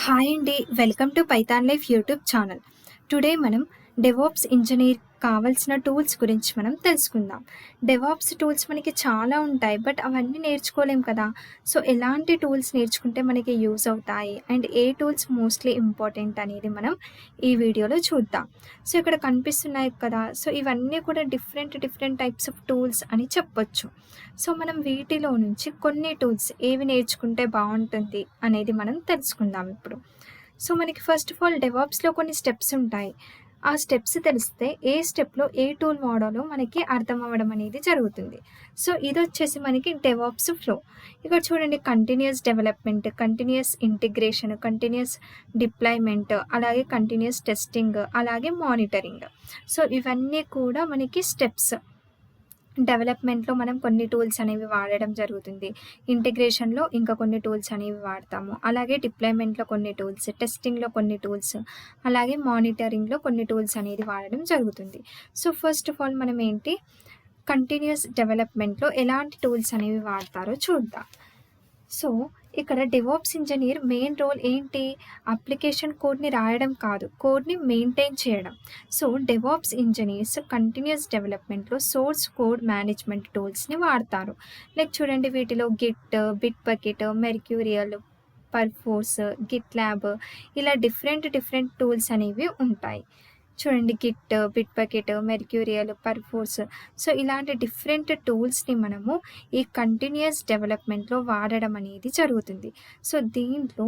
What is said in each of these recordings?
Hi అండి, welcome to Python life YouTube channel. Today మనం DevOps engineer కావాల్సిన tools గురించి మనం తెలుసుకుందాం. డెవాప్స్ టూల్స్ మనకి చాలా ఉంటాయి, బట్ అవన్నీ నేర్చుకోలేం కదా. సో ఎలాంటి టూల్స్ నేర్చుకుంటే మనకి యూజ్ అవుతాయి and A tools mostly important అనేది మనం ఈ వీడియోలో చూద్దాం. సో ఇక్కడ కనిపిస్తున్నాయి కదా, సో ఇవన్నీ కూడా డిఫరెంట్ టైప్స్ ఆఫ్ టూల్స్ అని చెప్పొచ్చు. సో మనం వీటిలో నుంచి కొన్ని టూల్స్ ఏవి నేర్చుకుంటే బాగుంటుంది అనేది మనం తెలుసుకుందాం ఇప్పుడు. సో మనకి ఫస్ట్ ఆఫ్ ఆల్ డెవాప్స్లో కొన్ని స్టెప్స్ ఉంటాయి. ఆ స్టెప్స్ తెలిస్తే ఏ స్టెప్లో ఏ టూల్ వాడాలో మనకి అర్థం అవ్వడం అనేది జరుగుతుంది. సో ఇది వచ్చేసి మనకి డెవాప్స్ ఫ్లో. ఇక్కడ చూడండి, continuous development, continuous integration, continuous deployment, అలాగే కంటిన్యూస్ టెస్టింగ్, అలాగే మానిటరింగ్. సో ఇవన్నీ కూడా మనకి స్టెప్స్. డెవలప్మెంట్లో మనం కొన్ని టూల్స్ అనేవి వాడడం జరుగుతుంది. ఇంటిగ్రేషన్లో ఇంకా కొన్ని టూల్స్ అనేవి వాడతాము. అలాగే డిప్లాయ్మెంట్లో కొన్ని టూల్స్, టెస్టింగ్లో కొన్ని టూల్స్, అలాగే మానిటరింగ్లో కొన్ని టూల్స్ అనేది వాడడం జరుగుతుంది. సో ఫస్ట్ ఆఫ్ ఆల్ మనం ఏంటి, కంటిన్యూస్ డెవలప్మెంట్లో ఎలాంటి టూల్స్ అనేవి వాడతారో చూద్దాం. సో ఇక్కడ డెవాప్స్ ఇంజనీర్ మెయిన్ రోల్ ఏంటి, అప్లికేషన్ కోడ్ని రాయడం కాదు, కోడ్ని మెయింటైన్ చేయడం. సో డెవాప్స్ ఇంజనీర్స్ కంటిన్యూస్ డెవలప్మెంట్లో సోర్స్ కోడ్ మేనేజ్మెంట్ టూల్స్ని వాడతారు. లైక్ చూడండి, వీటిలో Git, Bitbucket, Mercurial, Perforce, GitLab, ఇలా డిఫరెంట్ టూల్స్ అనేవి ఉంటాయి. చూడండి, Git, Bitbucket, Mercurial, Perforce. So ఇలాంటి డిఫరెంట్ టూల్స్ని మనము ఈ కంటిన్యూస్ డెవలప్మెంట్లో వాడడం అనేది జరుగుతుంది. సో దీంట్లో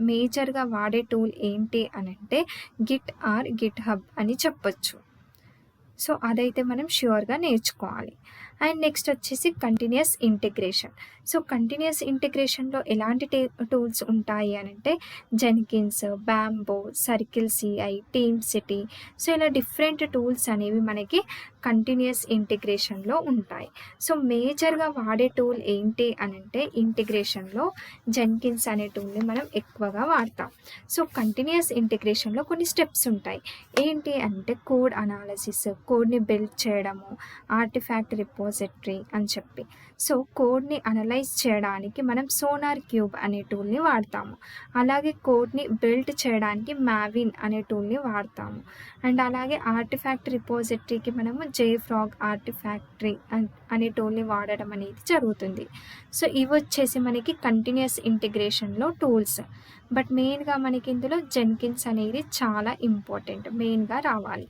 మేజర్గా వాడే టూల్ ఏంటి అని అంటే గిట్ ఆర్ గిట్ హబ్ అని చెప్పొచ్చు. సో అదైతే మనం ష్యూర్గా నేర్చుకోవాలి. అండ్ నెక్స్ట్ వచ్చేసి కంటిన్యూస్ ఇంటిగ్రేషన్. సో కంటిన్యూస్ ఇంటిగ్రేషన్లో ఎలాంటి టూల్స్ ఉంటాయి అని అంటే Jenkins, bamboo, circle CI, team city. So ఇలా డిఫరెంట్ టూల్స్ అనేవి మనకి కంటిన్యూస్ ఇంటిగ్రేషన్లో ఉంటాయి. సో మేజర్గా వాడే టూల్ ఏంటి అని అంటే ఇంటిగ్రేషన్లో జెన్కిన్స్ అనే టూల్ని మనం ఎక్కువగా వాడతాం. సో కంటిన్యూస్ ఇంటిగ్రేషన్లో కొన్ని స్టెప్స్ ఉంటాయి. ఏంటి అంటే కోడ్ అనాలిసిస్, కోడ్ని బిల్డ్ చేయడము, ఆర్టిఫాక్ట్ రిపోజిటరీ అని చెప్పి. సో కోడ్ని అనలైజ్ చేయడానికి మనం సోనార్ క్యూబ్ అనే టూల్ని వాడతాము. అలాగే కోడ్ని బిల్డ్ చేయడానికి మావిన్ అనే టూల్ని వాడతాము. అండ్ అలాగే ఆర్టిఫాక్ట్ రిపోజిటరీకి మనము జేఫ్రాగ్ ఆర్టిఫాక్టరీ అనే టూల్ని వాడడం అనేది జరుగుతుంది. సో ఇవి వచ్చేసి మనకి కంటిన్యూస్ ఇంటిగ్రేషన్లో టూల్స్. బట్ మెయిన్గా మనకి ఇందులో జెన్కిన్స్ అనేది చాలా ఇంపార్టెంట్, మెయిన్గా రావాలి.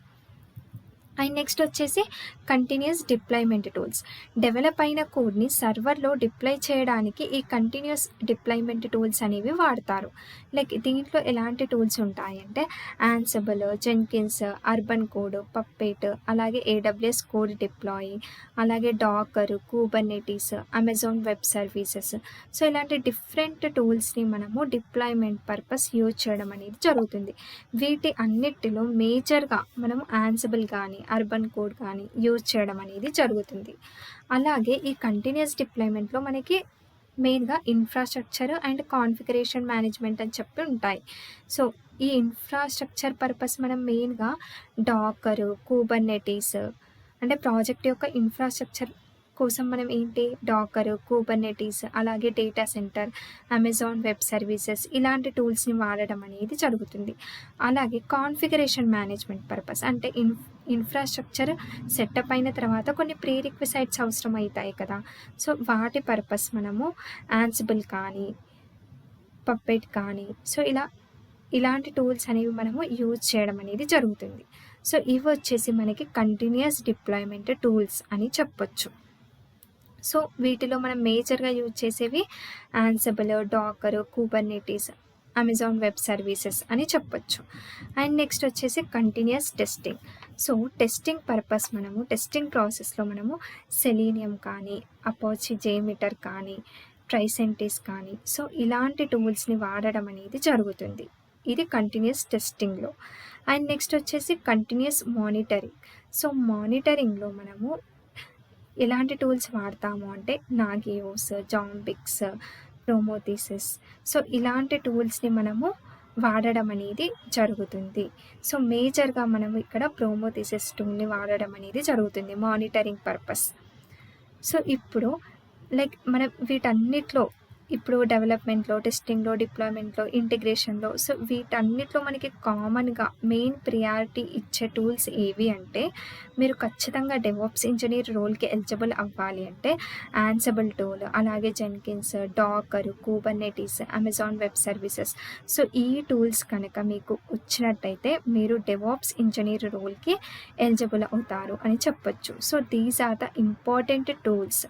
అండ్ నెక్స్ట్ వచ్చేసి కంటిన్యూస్ డిప్లాయ్మెంట్ టూల్స్. డెవలప్ అయిన కోడ్ని సర్వర్లో డిప్లాయ్ చేయడానికి ఈ కంటిన్యూస్ డిప్లాయ్మెంట్ టూల్స్ అనేవి వాడతారు. లైక్ దీంట్లో ఎలాంటి టూల్స్ ఉంటాయంటే Ansible, Jenkins, Urban Code, Puppet, అలాగే ఏడబ్ల్యూఎస్ కోడ్ డిప్లాయ్, అలాగే Docker, Kubernetes, Amazon Web Services. So ఇలాంటి డిఫరెంట్ టూల్స్ని మనము డిప్లాయ్మెంట్ పర్పస్ యూజ్ చేయడం అనేది జరుగుతుంది. వీటి అన్నిటిలో మేజర్గా మనము యాన్సిబుల్ కానీ అర్బన్ కోడ్ కానీ యూజ్ చేయడం అనేది జరుగుతుంది. అలాగే ఈ కంటిన్యూస్ డిప్లాయ్మెంట్లో మనకి మెయిన్గా ఇన్ఫ్రాస్ట్రక్చర్ అండ్ కాన్ఫిగరేషన్ మేనేజ్మెంట్ అని చెప్పి ఉంటాయి. సో ఈ ఇన్ఫ్రాస్ట్రక్చర్ పర్పస్ మనం మెయిన్గా డాకర్, కుబర్నెటీస్, అంటే ప్రాజెక్ట్ యొక్క ఇన్ఫ్రాస్ట్రక్చర్ కోసం మనం ఏంటి డాకర్, కుబర్నెటీస్, అలాగే data centre, Amazon Web services ఇలాంటి టూల్స్ని వాడడం అనేది జరుగుతుంది. అలాగే కాన్ఫిగరేషన్ మేనేజ్మెంట్ పర్పస్ అంటే ఇన్ఫ్రాస్ట్రక్చర్ సెటప్ అయిన తర్వాత కొన్ని ప్రీ రిక్విజైట్స్ అవసరం అవుతాయి కదా. సో వాటి పర్పస్ మనము యాన్సిబుల్ కానీ పప్పెట్ కానీ సో ఇలాంటి టూల్స్ అనేవి మనము యూజ్ చేయడం అనేది జరుగుతుంది. సో ఇవి వచ్చేసి మనకి కంటిన్యూస్ డిప్లాయ్మెంట్ టూల్స్ అని చెప్పొచ్చు. సో వీటిలో మనం మేజర్గా యూజ్ చేసేవి Ansible, Docker, Kubernetes, Amazon Web Services అని చెప్పొచ్చు. అండ్ నెక్స్ట్ వచ్చేసి continuous testing. So testing purpose మనము టెస్టింగ్ ప్రాసెస్లో మనము సెలీనియం కానీ, అపాచీ జేమీటర్ కానీ, ట్రైసెంటిస్ కానీ సో ఇలాంటి టూల్స్ని వాడడం అనేది జరుగుతుంది. ఇది కంటిన్యూస్ టెస్టింగ్లో. అండ్ నెక్స్ట్ వచ్చేసి కంటిన్యూస్ మానిటరింగ్. సో మానిటరింగ్లో మనము ఎలాంటి టూల్స్ వాడతాము అంటే నాగియోస్, జాంబిక్స్, ప్రోమోథిసిస్. సో ఇలాంటి టూల్స్ని మనము వాడడం అనేది జరుగుతుంది. సో మేజర్గా మనము ఇక్కడ ప్రోమోథిసిస్ టూల్ని వాడడం అనేది జరుగుతుంది మానిటరింగ్ పర్పస్. సో ఇప్పుడు లైక్ మనం వీటన్నిటిలో ఇప్పుడు డెవలప్మెంట్‌లో, టెస్టింగ్‌లో, డిప్లాయ్‌మెంట్‌లో, ఇంటిగ్రేషన్‌లో సో వీటన్నిటిలో మనకి కామన్‌గా మెయిన్ ప్రియారిటీ ఇచ్చే టూల్స్ ఏవి అంటే, మీరు ఖచ్చితంగా డెవాప్స్ ఇంజినీర్ రోల్‌కి ఎలిజిబుల్ అవ్వాలి అంటే యాన్సిబుల్ టూల్, అలాగే Jenkins, Docker, Kubernetes, Amazon Web Services. So ఈ టూల్స్ కనుక మీకు వచ్చినట్టయితే మీరు డెవాప్స్ ఇంజినీర్ రోల్‌కి ఎలిజిబుల్ అవుతారు అని చెప్పొచ్చు. So these are the important tools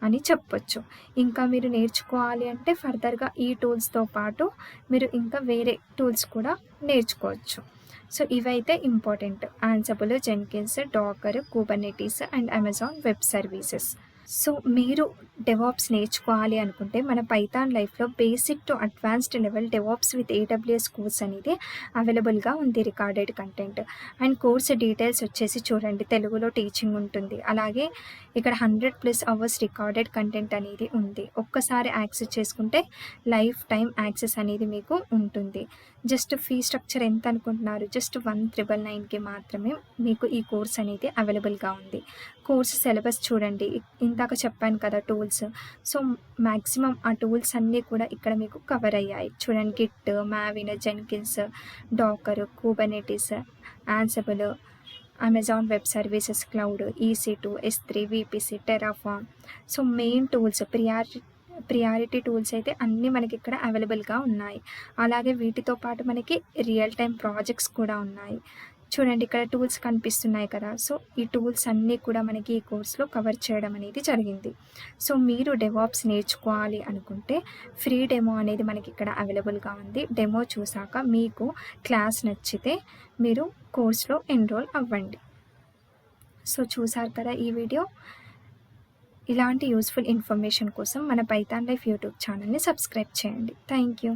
అని చెప్పొచ్చు. ఇంకా మీరు నేర్చుకోవాలి అంటే ఫర్దర్‌గా ఈ టూల్స్‌తో పాటు మీరు ఇంకా వేరే టూల్స్ కూడా నేర్చుకోవచ్చు. సో ఇవైతే important. Ansible, Jenkins, Docker, Kubernetes and Amazon Web Services. So మీరు డెవాప్స్ నేర్చుకోవాలి అనుకుంటే మన పైథాన్ లైఫ్‌లో basic to advanced level DevOps with AWS course అనేది అవైలబుల్‌గా ఉంది, recorded content. And course details వచ్చేసి చూడండి, తెలుగులో టీచింగ్ ఉంటుంది. అలాగే ఇక్కడ 100+ అవర్స్ రికార్డెడ్ కంటెంట్ అనేది ఉంది. ఒక్కసారి యాక్సెస్ చేసుకుంటే లైఫ్ టైమ్ యాక్సెస్ అనేది మీకు ఉంటుంది. జస్ట్ ఫీ స్ట్రక్చర్ ఎంత అనుకుంటున్నారు? జస్ట్ 1,999కి మాత్రమే మీకు ఈ కోర్స్ అనేది అవైలబుల్‌గా ఉంది. కోర్స్ సిలబస్ చూడండి, ఇందాక చెప్పాను కదా టూల్స్. సో మ్యాక్సిమం ఆ టూల్స్ అన్నీ కూడా ఇక్కడ మీకు కవర్ అయ్యాయి. చూడండి, Git, Maven, Jenkins, Docker, Kubernetes, Ansible, Amazon Web Services cloud, EC2, S3, VPC, Terraform. So main tools priority tools అయితే అన్నీ మనకి ఇక్కడ అవైలబుల్‌గా ఉన్నాయి. అలాగే వీటితో పాటు మనకి రియల్ టైమ్ ప్రాజెక్ట్స్ కూడా ఉన్నాయి. చూడండి, ఇక్కడ టూల్స్ కనిపిస్తున్నాయి కదా. సో ఈ టూల్స్ అన్నీ కూడా మనకి ఈ కోర్స్‌లో కవర్ చేయడం అనేది జరిగింది. సో మీరు డెవాప్స్ నేర్చుకోవాలి అనుకుంటే ఫ్రీ డెమో అనేది మనకి ఇక్కడ అవైలబుల్‌గా ఉంది. డెమో చూసాక మీకు క్లాస్ నచ్చితే మీరు కోర్స్‌లో ఎన్రోల్ అవ్వండి. సో చూసారు కదా ఈ వీడియో. ఇలాంటి యూస్ఫుల్ ఇన్ఫర్మేషన్ కోసం మన పైథాన్ లైఫ్ యూట్యూబ్ ఛానల్ని సబ్స్క్రైబ్ చేయండి. Thank you.